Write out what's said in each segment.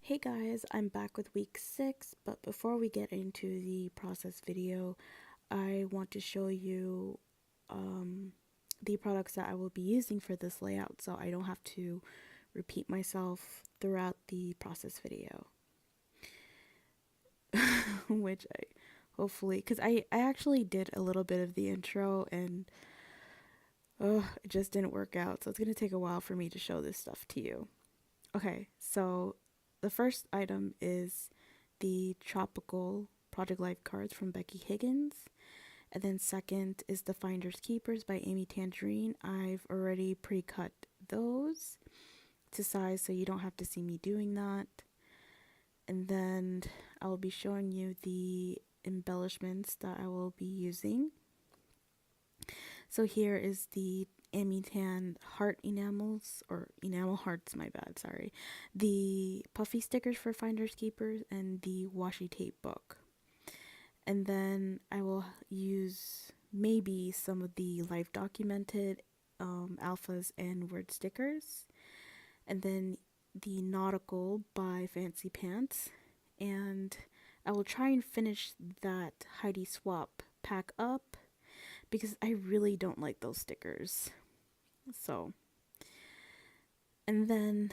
Hey guys, I'm back with week 6, but before we get into the process video, I want to show you the products that I will be using for this layout so I don't have to repeat myself throughout the process video. Which I hopefully, because I actually did a little bit of the intro and it just didn't work out, so it's going to take a while for me to show this stuff to you. Okay, so the first item is the Tropical Project Life cards from Becky Higgins. And then second is the Finders Keepers by Amy Tangerine. I've already pre-cut those to size so you don't have to see me doing that. And then I will be showing you the embellishments that I will be using. So here is the Amy Tan heart enamels, or enamel hearts, my bad, sorry. The puffy stickers for Finders Keepers and the washi tape book. And then I will use maybe some of the live documented alphas and word stickers. And then the nautical by Fancy Pants. And I will try and finish that Heidi Swap pack up because I really don't like those stickers. So, and then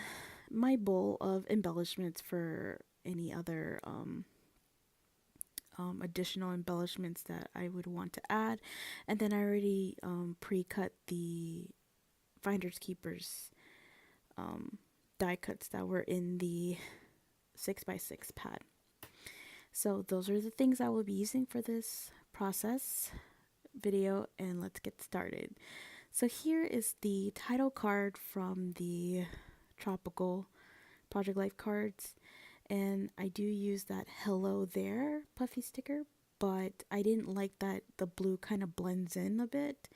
my bowl of embellishments for any other additional embellishments that I would want to add. And then I already pre-cut the Finders Keepers die cuts that were in the 6x6 pad. So those are the things I will be using for this process video, and let's get started. So here is the title card from the Tropical Project Life cards, and I do use that Hello There puffy sticker, but I didn't like that the blue kind of blends in a bit,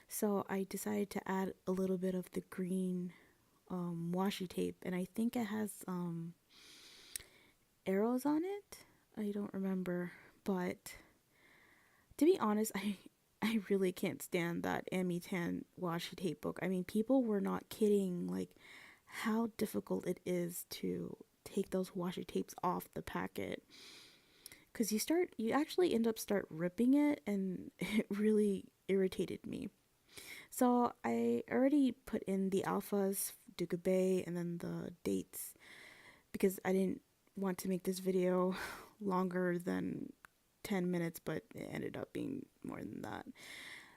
so I decided to add a little bit of the green washi tape, and I think it has arrows on it. I don't remember, but to be honest, I really can't stand that Amy Tan washi tape book. I mean, people were not kidding, like how difficult it is to take those washi tapes off the packet, because you actually end up start ripping it, and it really irritated me. So I already put in the alphas, Duka Bay, and then the dates, because I didn't want to make this video longer than 10 minutes, but it ended up being more than that.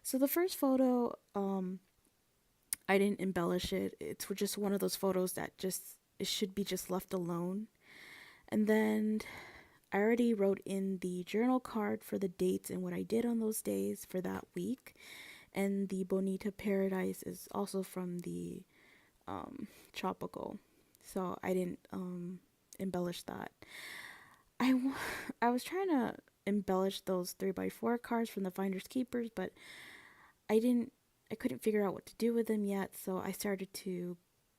So the first photo, I didn't embellish it. It's just one of those photos that it should be just left alone. And then I already wrote in the journal card for the dates and what I did on those days for that week. And the Bonita Paradise is also from the Tropical. So I didn't embellish that. I was trying to embellish those 3x4 cards from the Finders Keepers, but I couldn't figure out what to do with them yet, so I started to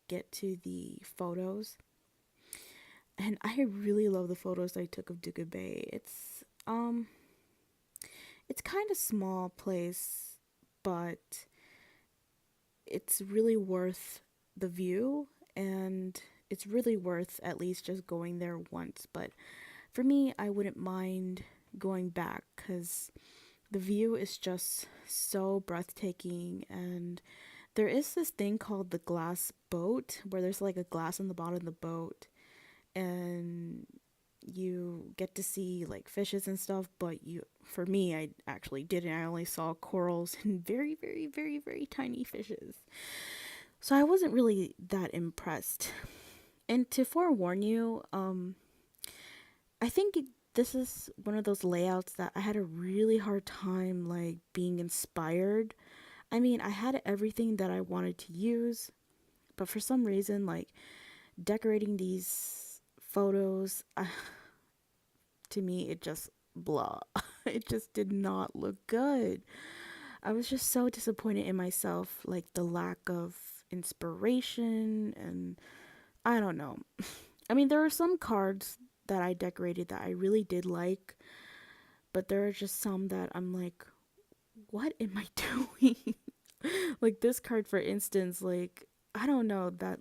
get to the photos. And I really love the photos I took of Duka Bay. It's kind of small place, but it's really worth the view, and it's really worth at least just going there once. But for me, I wouldn't mind going back because the view is just so breathtaking. And there is this thing called the glass boat, where there's like a glass on the bottom of the boat, and you get to see like fishes and stuff, but for me, I actually didn't. I only saw corals and very, very, very, very tiny fishes. So I wasn't really that impressed. And to forewarn you, I think this is one of those layouts that I had a really hard time like being inspired. I mean, I had everything that I wanted to use, but for some reason, like decorating these photos, to me, it just blah. It just did not look good. I was just so disappointed in myself, like the lack of inspiration, and I don't know. I mean, there are some cards that I decorated that I really did like, but there are just some that I'm like, what am I doing? Like this card, for instance, like, I don't know, that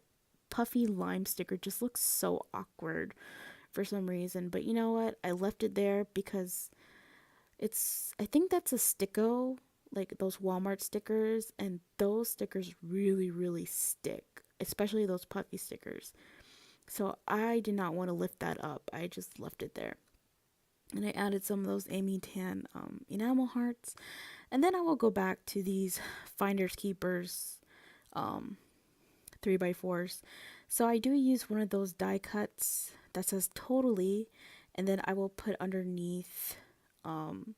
puffy lime sticker just looks so awkward for some reason. But you know what? I left it there because I think that's a sticko, like those Walmart stickers, and those stickers really, really stick, especially those puffy stickers. So I did not want to lift that up. I just left it there. And I added some of those Amy Tan enamel hearts. And then I will go back to these Finders Keepers um, 3x4s. So I do use one of those die cuts that says totally. And then I will put underneath one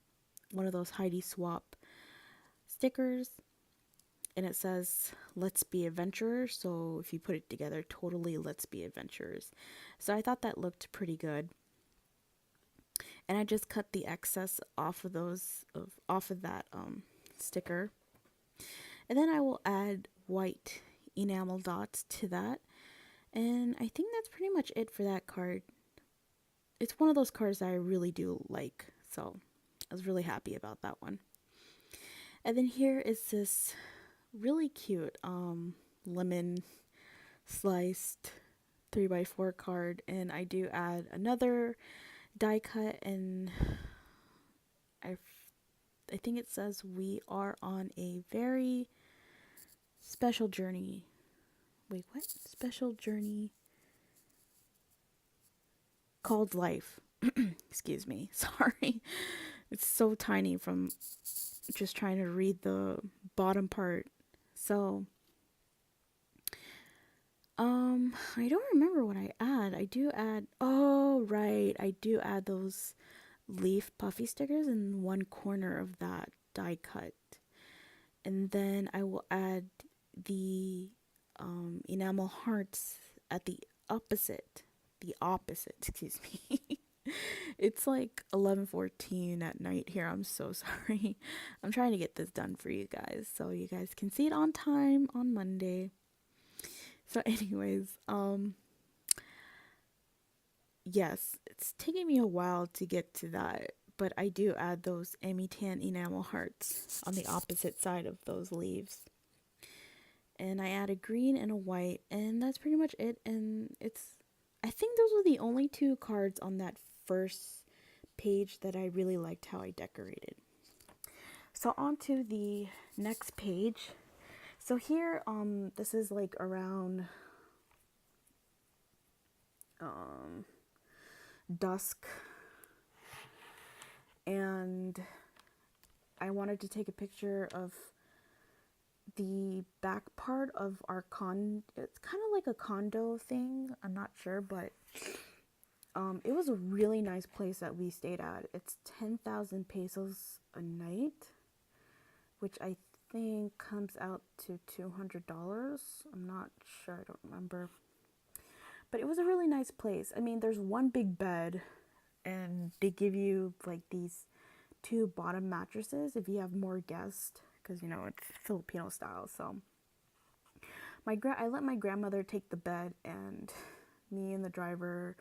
of those Heidi Swap stickers. And it says, let's be adventurers. So if you put it together, totally let's be adventurers. So I thought that looked pretty good. And I just cut the excess off of that sticker. And then I will add white enamel dots to that. And I think that's pretty much it for that card. It's one of those cards that I really do like. So I was really happy about that one. And then here is this really cute lemon sliced 3x4 card. And I do add another die cut, and I think it says we are on a very special journey. Wait, what? Special journey called life. Excuse me. Sorry. It's so tiny from just trying to read the bottom part. So I don't remember what I add. I do add, oh right, I do add those leaf puffy stickers in one corner of that die cut. And then I will add the enamel hearts at the opposite, excuse me. It's like 11:14 at night here. I'm so sorry. I'm trying to get this done for you guys so you guys can see it on time on Monday. So anyways, yes, it's taking me a while to get to that, but I do add those Amy Tan enamel hearts on the opposite side of those leaves. And I add a green and a white, and that's pretty much it. And I think those were the only two cards on that first page that I really liked how I decorated. So on to the next page. So here, this is like around dusk, and I wanted to take a picture of the back part of our it's kind of like a condo thing, I'm not sure, but it was a really nice place that we stayed at. It's 10,000 pesos a night, which I think comes out to $200. I'm not sure, I don't remember. But it was a really nice place. I mean, there's one big bed, and they give you like these two bottom mattresses if you have more guests, because you know it's Filipino style. So I let my grandmother take the bed, and me and the driver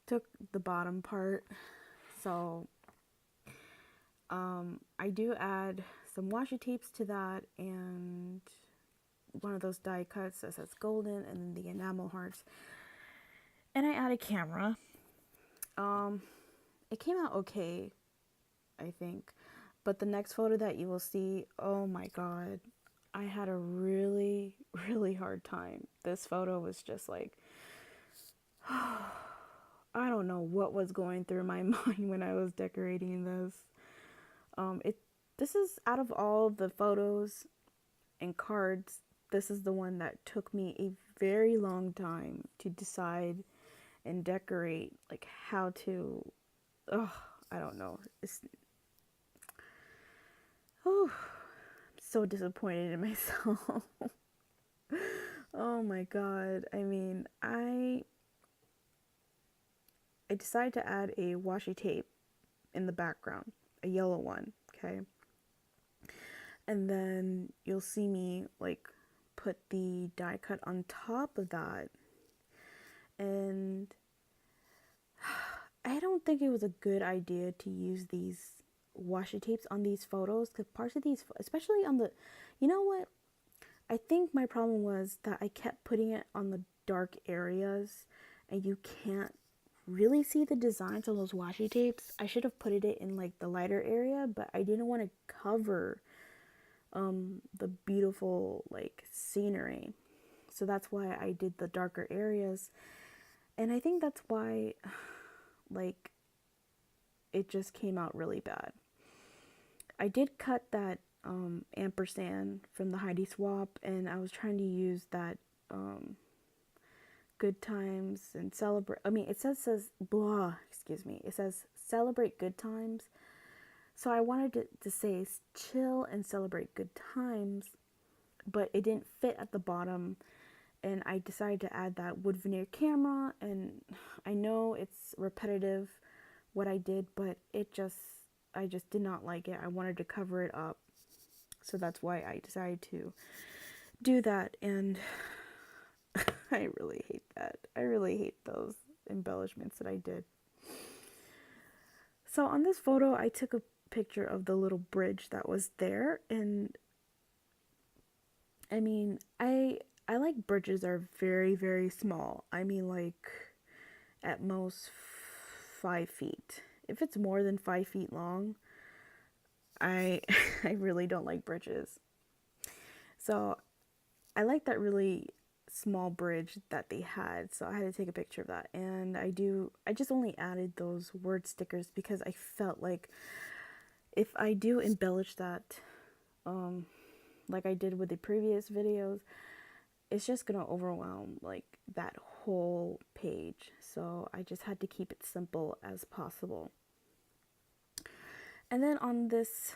took the bottom part. So I do add some washi tapes to that, and one of those die cuts that says golden, and then the enamel hearts. And I add a camera. It came out okay, I think. But the next photo that you will see, oh my god, I had a really, really hard time. This photo was just like, I don't know what was going through my mind when I was decorating this. This is, out of all the photos and cards, this is the one that took me a very long time to decide and decorate, like how to, I don't know. I'm so disappointed in myself. Oh my god. I mean, I decided to add a washi tape in the background, a yellow one, okay? And then you'll see me like put the die cut on top of that. And I don't think it was a good idea to use these washi tapes on these photos, because parts of these, especially on the, you know what? I think my problem was that I kept putting it on the dark areas and you can't really see the designs on those washi tapes. I should have put it in like the lighter area, but I didn't want to cover the beautiful like scenery. So that's why I did the darker areas. And I think that's why like it just came out really bad. I did cut that ampersand from the Heidi swap, and I was trying to use that good times and celebrate. I mean, it says blah, excuse me. It says celebrate good times. So I wanted to say chill and celebrate good times, but it didn't fit at the bottom. And I decided to add that wood veneer camera, and I know it's repetitive what I did, but I just did not like it. I wanted to cover it up. So that's why I decided to do that, and I really hate that. I really hate those embellishments that I did. So on this photo, I took a picture of the little bridge that was there, and I mean, I like bridges are very, very small. I mean, like at most 5 feet. If it's more than 5 feet long, I I really don't like bridges. So I like that really small bridge that they had, so I had to take a picture of that. And I just only added those word stickers because I felt like if I do embellish that like I did with the previous videos, it's just gonna overwhelm like that whole page. So I just had to keep it simple as possible. And then on this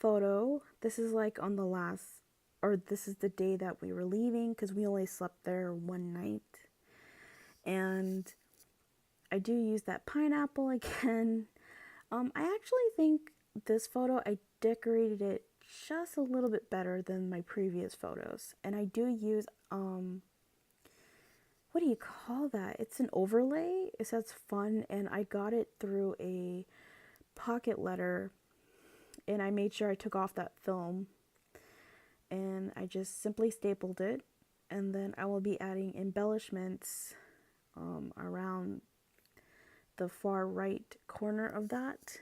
photo, this is like on the last, or this is the day that we were leaving because we only slept there one night. And I do use that pineapple again. I actually think this photo, I decorated it just a little bit better than my previous photos. And I do use, what do you call that? It's an overlay. It says fun, and I got it through a pocket letter, and I made sure I took off that film, and I just simply stapled it. And then I will be adding embellishments around the far right corner of that.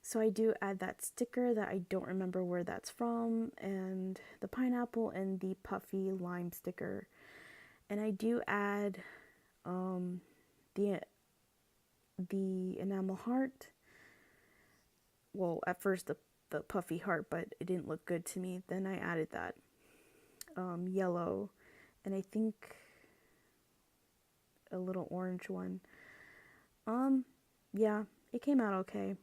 So I do add that sticker that I don't remember where that's from, and the pineapple and the puffy lime sticker. And I do add the enamel heart. Well, at first the puffy heart, but it didn't look good to me. Then I added that yellow, and I think a little orange one. Yeah, it came out okay.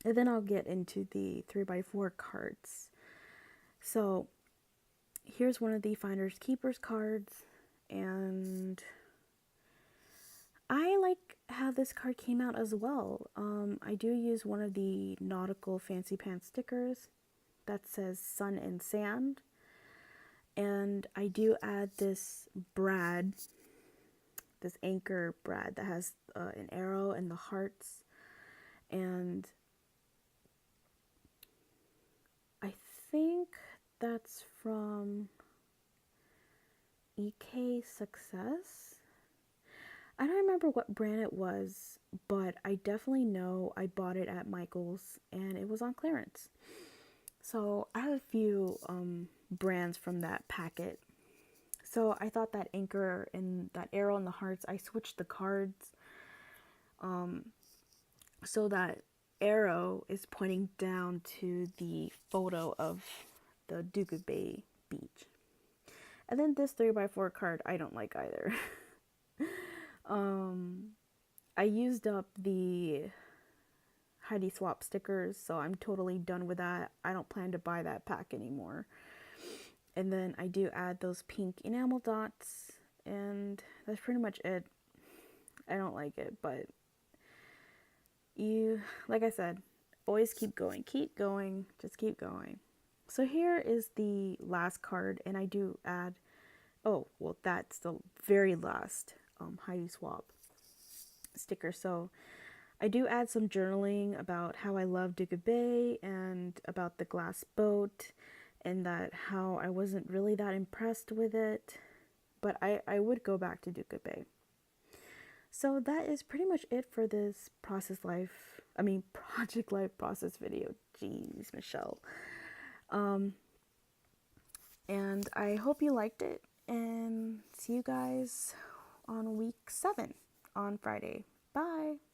And then I'll get into the 3x4 cards. So here's one of the Finders Keepers cards, and I like how this card came out as well. I do use one of the nautical fancy pants stickers that says sun and sand, and I do add this brad, this anchor brad that has an arrow and the hearts, and I think that's from EK Success. I don't remember what brand it was, but I definitely know I bought it at Michael's and it was on clearance. So I have a few brands from that packet. So I thought that anchor and that arrow and the hearts, I switched the cards so that arrow is pointing down to the photo of the Duka Bay beach. And then this 3x4 card I don't like either. I used up the Heidi swap stickers, so I'm totally done with that. I don't plan to buy that pack anymore. And then I do add those pink enamel dots, and that's pretty much it. I don't like it, but like I said, always keep going, just keep going. So here is the last card, and I do add, oh, well, that's the very last Heidi swap sticker. So I do add some journaling about how I love Duka Bay and about the glass boat, and that how I wasn't really that impressed with it. but I would go back to Duka Bay. So that is pretty much it for this project life process video. Jeez, Michelle. Um, and I hope you liked it, and see you guys on week 7 on Friday. Bye.